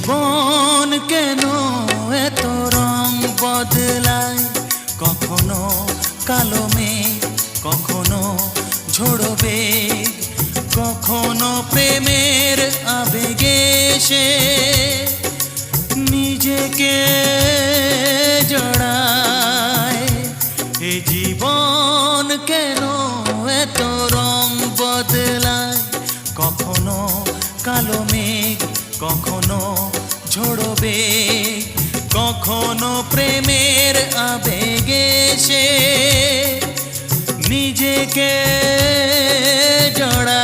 জীবন কেন এত রং বদলায়, কখনো কালো মেঘ, কখনো ঝোড়ো বেগ, কখনো প্রেমের আবেগে সে নিজেকে জড়ায়। এ জীবন কেন এত রং বদলায়, কখনো কালো মেঘ, কখনো ঝোড়ো বেগ, কখনো প্রেমের আবেগে সে নিজেকে জড়ায়।